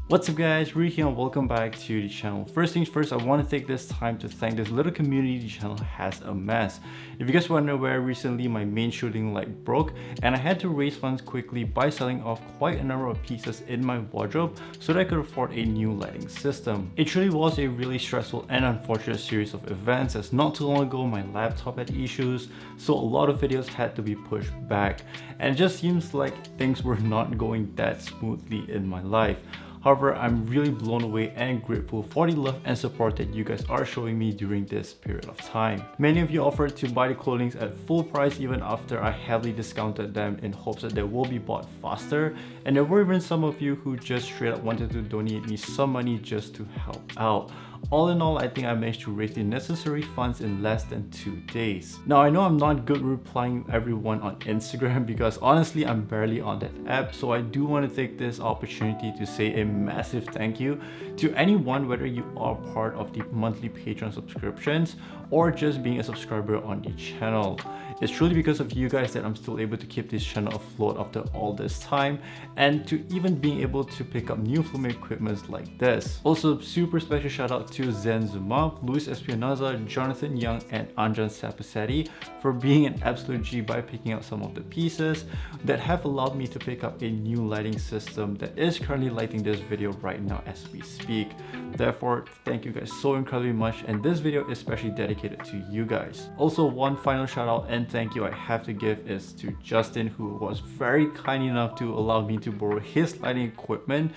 What's up guys, Rui here and welcome back to the channel. First things first, I want to take this time to thank this little community the channel has amassed. If you guys were unaware, recently my main shooting light broke and I had to raise funds quickly by selling off quite a number of pieces in my wardrobe so that I could afford a new lighting system. It truly was a really stressful and unfortunate series of events, as not too long ago my laptop had issues, so a lot of videos had to be pushed back, and it just seems like things were not going that smoothly in my life. However, I'm really blown away and grateful for the love and support that you guys are showing me during this period of time. Many of you offered to buy the clothing at full price even after I heavily discounted them in hopes that they will be bought faster, and there were even some of you who just straight up wanted to donate me some money just to help out. All in all, I think I managed to raise the necessary funds in less than 2 days. Now, I know I'm not good replying everyone on Instagram because honestly, I'm barely on that app, so I do want to take this opportunity to say a massive thank you to anyone, whether you are part of the monthly Patreon subscriptions or just being a subscriber on the channel. It's truly because of you guys that I'm still able to keep this channel afloat after all this time, and to even being able to pick up new filming equipment like this. Also, super special shout out to Zen Zuma, Luis Espinoza, Jonathan Young, and Anjan Sapasetti for being an absolute G by picking up some of the pieces that have allowed me to pick up a new lighting system that is currently lighting this video right now as we speak. Therefore, thank you guys so incredibly much, and this video is especially dedicated to you guys. Also, one final shout out and thank you I have to give is to Justin, who was very kind enough to allow me to borrow his lighting equipment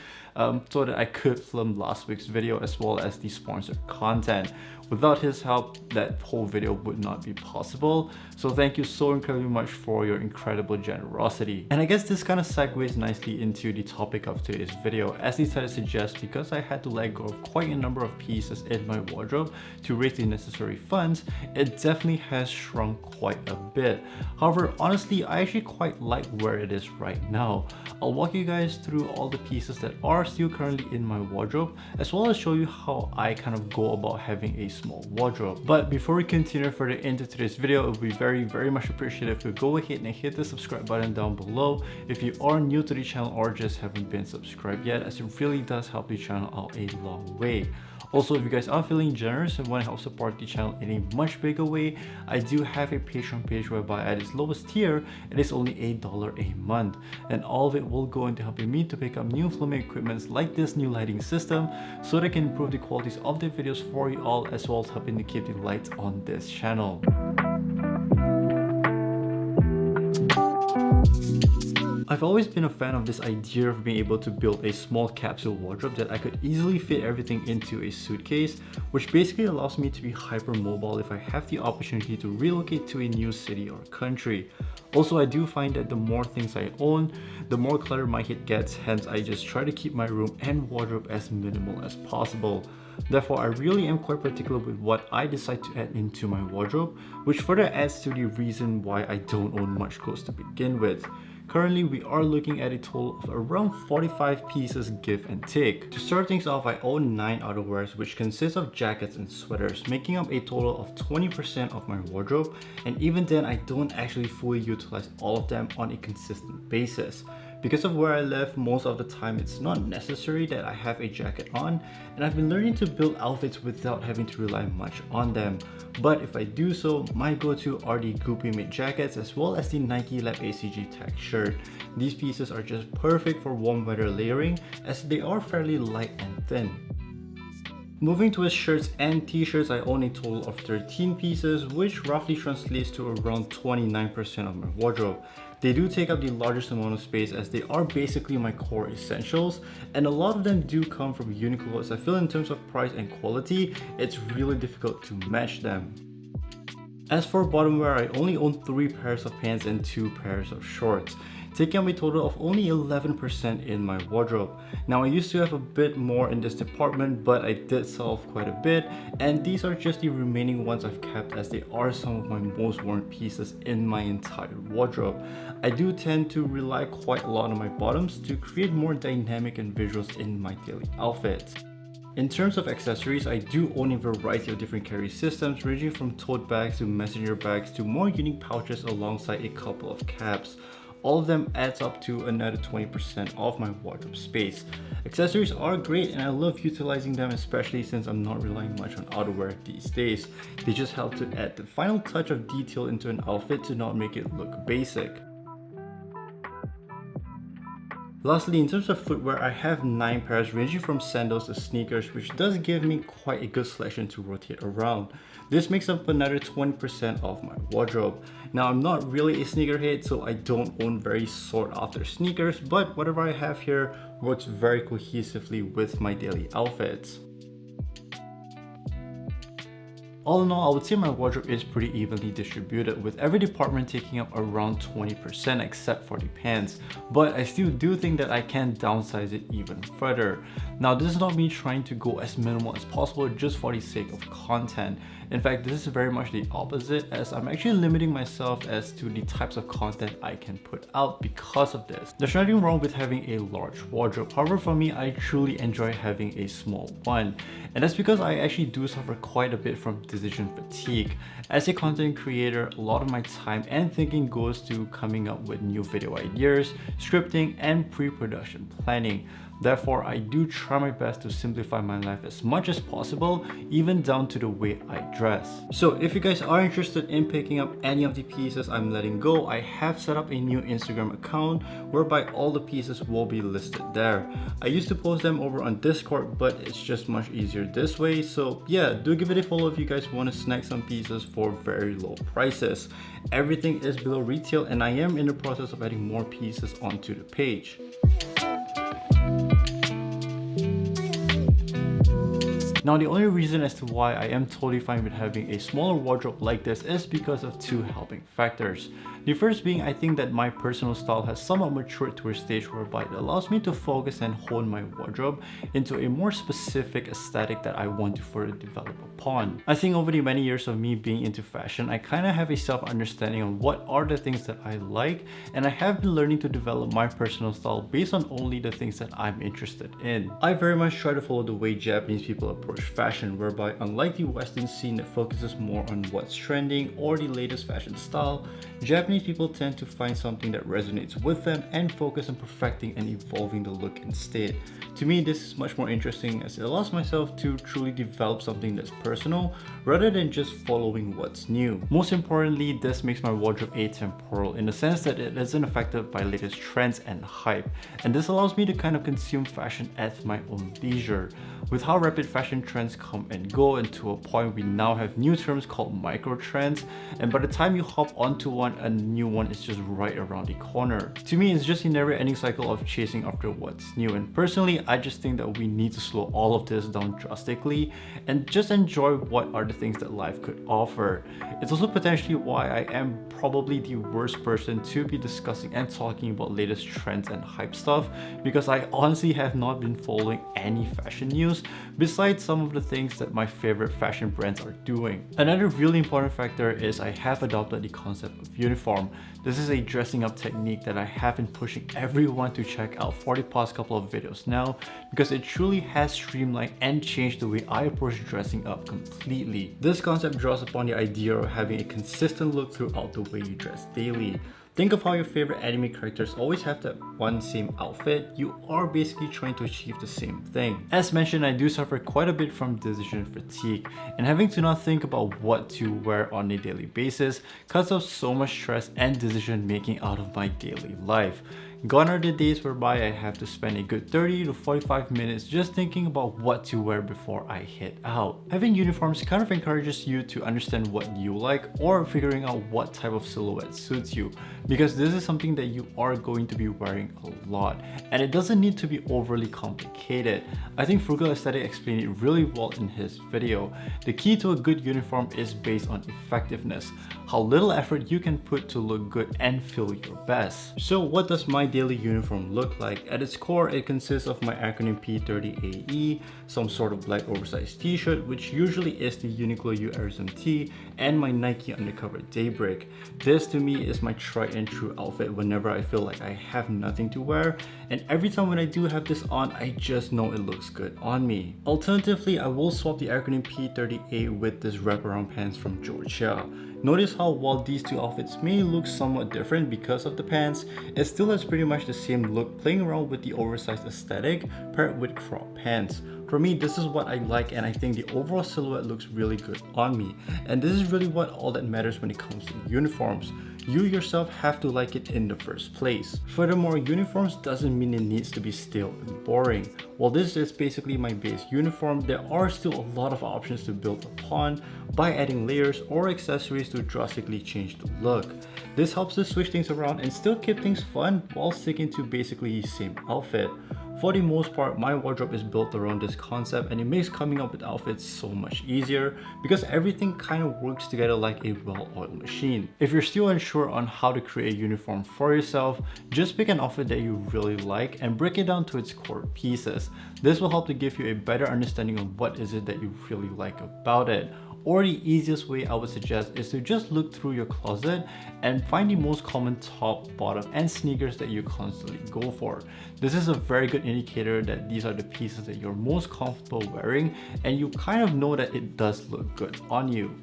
so that I could film last week's video as well as the sponsored content. Without his help, that whole video would not be possible. So thank you so incredibly much for your incredible generosity. And I guess this kind of segues nicely into the topic of today's video, as the title suggests, because I had to let go of quite a number of pieces in my wardrobe to raise the necessary funds. It definitely has shrunk quite a bit. However, honestly, I actually quite like where it is right now. I'll walk you guys through all the pieces that are still currently in my wardrobe, as well as show you how I kind of go about having a small wardrobe. But before we continue further into today's video, it would be very much appreciative if you go ahead and hit the subscribe button down below if you are new to the channel or just haven't been subscribed yet, as it really does help the channel out a long way. Also, if you guys are feeling generous and want to help support the channel in a much bigger way, I do have a Patreon page whereby at its lowest tier, it is only $8 a month. And all of it will go into helping me to pick up new filming equipment like this new lighting system so that I can improve the qualities of the videos for you all, as well as helping to keep the lights on this channel. I've always been a fan of this idea of being able to build a small capsule wardrobe that I could easily fit everything into a suitcase, which basically allows me to be hyper mobile if I have the opportunity to relocate to a new city or country. Also, I do find that the more things I own, the more cluttered my head gets, hence I just try to keep my room and wardrobe as minimal as possible. Therefore, I really am quite particular with what I decide to add into my wardrobe, which further adds to the reason why I don't own much clothes to begin with. Currently, we are looking at a total of around 45 pieces give and take. To start things off, I own 9 outerwears, which consists of jackets and sweaters, making up a total of 20% of my wardrobe, and even then I don't actually fully utilize all of them on a consistent basis. Because of where I live, most of the time it's not necessary that I have a jacket on, and I've been learning to build outfits without having to rely much on them. But if I do so, my go-to are the Goopy made jackets as well as the Nike Lab ACG tech shirt. These pieces are just perfect for warm weather layering, as they are fairly light and thin. Moving to his shirts and t-shirts, I own a total of 13 pieces, which roughly translates to around 29% of my wardrobe. They do take up the largest amount of space as they are basically my core essentials, and a lot of them do come from Uniqlo, as I feel in terms of price and quality, it's really difficult to match them. As for bottom wear, I only own 3 pairs of pants and 2 pairs of shorts, taking up a total of only 11% in my wardrobe. Now, I used to have a bit more in this department, but I did sell off quite a bit, and these are just the remaining ones I've kept, as they are some of my most worn pieces in my entire wardrobe. I do tend to rely quite a lot on my bottoms to create more dynamic and visuals in my daily outfits. In terms of accessories, I do own a variety of different carry systems, ranging from tote bags to messenger bags to more unique pouches alongside a couple of caps. all of them adds up to another 20% of my wardrobe space. Accessories are great and I love utilizing them, especially since I'm not relying much on outerwear these days. They just help to add the final touch of detail into an outfit to not make it look basic. Lastly, in terms of footwear, I have 9 pairs ranging from sandals to sneakers, which does give me quite a good selection to rotate around. This makes up another 20% of my wardrobe. Now, I'm not really a sneakerhead, so I don't own very sought after sneakers, but whatever I have here works very cohesively with my daily outfits. All in all, I would say my wardrobe is pretty evenly distributed, with every department taking up around 20% except for the pants, but I still do think that I can downsize it even further. Now, this is not me trying to go as minimal as possible just for the sake of content. In fact, this is very much the opposite, as I'm actually limiting myself as to the types of content I can put out because of this. There's nothing wrong with having a large wardrobe. However, for me, I truly enjoy having a small one. And that's because I actually do suffer quite a bit from decision fatigue. As a content creator, a lot of my time and thinking goes to coming up with new video ideas, scripting, and pre-production planning. Therefore, I do try my best to simplify my life as much as possible, even down to the way I dress. So if you guys are interested in picking up any of the pieces I'm letting go, I have set up a new Instagram account whereby all the pieces will be listed there. I used to post them over on Discord, but it's just much easier this way. So yeah, do give it a follow if you guys want to snag some pieces for very low prices. Everything is below retail and I am in the process of adding more pieces onto the page. Now, the only reason as to why I am totally fine with having a smaller wardrobe like this is because of 2 helping factors. The first being, I think that my personal style has somewhat matured to a stage whereby it allows me to focus and hone my wardrobe into a more specific aesthetic that I want to further develop upon. I think over the many years of me being into fashion, I kind of have a self-understanding on what are the things that I like, and I have been learning to develop my personal style based on only the things that I'm interested in. I very much try to follow the way Japanese people approach fashion, whereby unlike the Western scene that focuses more on what's trending or the latest fashion style, Japanese people tend to find something that resonates with them and focus on perfecting and evolving the look instead. To me, this is much more interesting as it allows myself to truly develop something that's personal rather than just following what's new. Most importantly, this makes my wardrobe atemporal in the sense that it isn't affected by latest trends and hype, and this allows me to kind of consume fashion at my own leisure. With how rapid fashion trends come and go, and to a point we now have new terms called micro trends, and by the time you hop onto one, a new one is just right around the corner. To me, it's just a never-ending cycle of chasing after what's new, and personally, I just think that we need to slow all of this down drastically and just enjoy what are the things that life could offer. It's also potentially why I am probably the worst person to be discussing and talking about latest trends and hype stuff, because I honestly have not been following any fashion news besides some of the things that my favorite fashion brands are doing. Another really important factor is I have adopted the concept of uniform. This is a dressing up technique that I have been pushing everyone to check out for the past couple of videos now, because it truly has streamlined and changed the way I approach dressing up completely. This concept draws upon the idea of having a consistent look throughout the way you dress daily. Think of how your favorite anime characters always have that one same outfit. You are basically trying to achieve the same thing. As mentioned, I do suffer quite a bit from decision fatigue, and having to not think about what to wear on a daily basis cuts off so much stress and decision making out of my daily life. Gone are the days whereby I have to spend a good 30 to 45 minutes just thinking about what to wear before I head out. Having uniforms kind of encourages you to understand what you like or figuring out what type of silhouette suits you, because this is something that you are going to be wearing a lot, and it doesn't need to be overly complicated. I think Frugal Aesthetic explained it really well in his video. The key to a good uniform is based on effectiveness, how little effort you can put to look good and feel your best. So what does my daily uniform look like? At its core, it consists of my acronym P30AE, some sort of black oversized t-shirt, which usually is the Uniqlo U Arizona tee, and my Nike Undercover Daybreak. This to me is my tried and true outfit whenever I feel like I have nothing to wear, and every time when I do have this on, I just know it looks good on me. Alternatively, I will swap the acronym P30A with this wraparound pants from Georgia. Notice how while these two outfits may look somewhat different because of the pants, it still has pretty much the same look, playing around with the oversized aesthetic paired with crop pants. For me, this is what I like, and I think the overall silhouette looks really good on me. And this is really what all that matters when it comes to uniforms. You yourself have to like it in the first place. Furthermore, uniforms doesn't mean it needs to be stale and boring. While this is basically my base uniform, there are still a lot of options to build upon by adding layers or accessories to drastically change the look. This helps to switch things around and still keep things fun while sticking to basically the same outfit. For the most part, my wardrobe is built around this concept, and it makes coming up with outfits so much easier because everything kind of works together like a well-oiled machine. If you're still unsure on how to create a uniform for yourself, just pick an outfit that you really like and break it down to its core pieces. This will help to give you a better understanding of what is it that you really like about it. Or the easiest way I would suggest is to just look through your closet and find the most common top, bottom, and sneakers that you constantly go for. This is a very good indicator that these are the pieces that you're most comfortable wearing, and you kind of know that it does look good on you.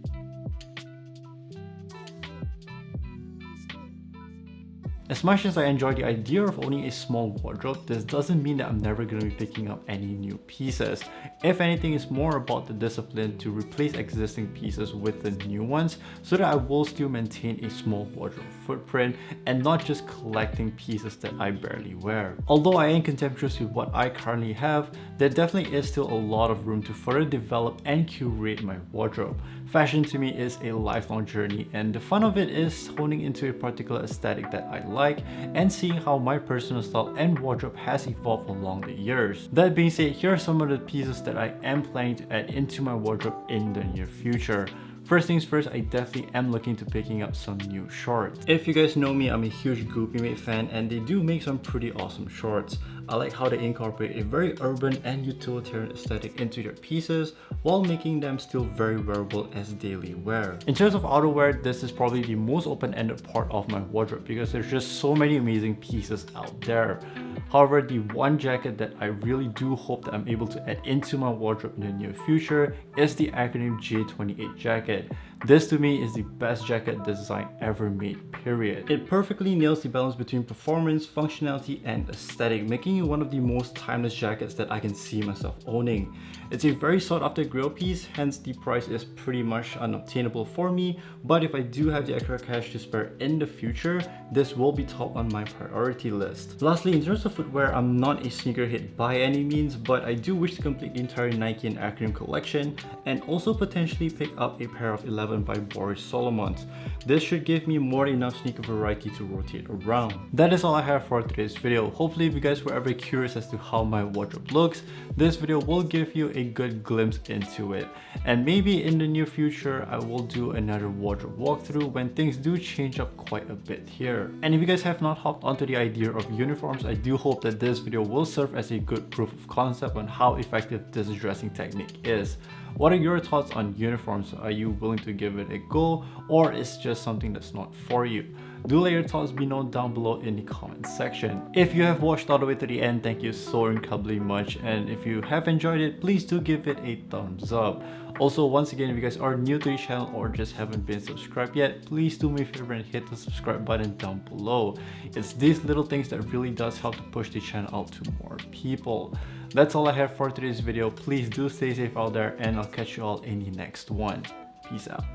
As much as I enjoy the idea of owning a small wardrobe, this doesn't mean that I'm never going to be picking up any new pieces. If anything, it's more about the discipline to replace existing pieces with the new ones so that I will still maintain a small wardrobe footprint and not just collecting pieces that I barely wear. Although I am contemptuous with what I currently have, there definitely is still a lot of room to further develop and curate my wardrobe. Fashion to me is a lifelong journey, and the fun of it is honing into a particular aesthetic that I like and seeing how my personal style and wardrobe has evolved along the years. That being said, here are some of the pieces that I am planning to add into my wardrobe in the near future. First things first, I definitely am looking to picking up some new shorts. If you guys know me, I'm a huge Goopy Mate fan, and they do make some pretty awesome shorts. I like how they incorporate a very urban and utilitarian aesthetic into their pieces while making them still very wearable as daily wear. In terms of outerwear, this is probably the most open-ended part of my wardrobe because there's just so many amazing pieces out there. However, the one jacket that I really do hope that I'm able to add into my wardrobe in the near future is the Acronym J28 jacket. This to me is the best jacket design ever made, period. It perfectly nails the balance between performance, functionality, and aesthetic, making it one of the most timeless jackets that I can see myself owning. It's a very sought after grill piece, hence the price is pretty much unobtainable for me, but if I do have the extra cash to spare in the future, this will be top on my priority list. Lastly, in terms of footwear, I'm not a sneakerhead by any means, but I do wish to complete the entire Nike and Acronym collection and also potentially pick up a pair of 11 by Boris Solomons. This should give me more than enough sneaker variety to rotate around. That is all I have for today's video. Hopefully if you guys were ever curious as to how my wardrobe looks, this video will give you a good glimpse into it. And maybe in the near future, I will do another wardrobe walkthrough when things do change up quite a bit here. And if you guys have not hopped onto the idea of uniforms, I do hope that this video will serve as a good proof of concept on how effective this dressing technique is. What are your thoughts on uniforms? Are you willing to give it a go, or is it just something that's not for you? Do let your thoughts be known down below in the comment section. If you have watched all the way to the end, thank you so incredibly much, and if you have enjoyed it, please do give it a thumbs up. Also, once again, if you guys are new to the channel or just haven't been subscribed yet, please do me a favor and hit the subscribe button down below. It's these little things that really does help to push the channel out to more people. That's all I have for today's video. Please do stay safe out there, and I'll catch you all in the next one. Peace out.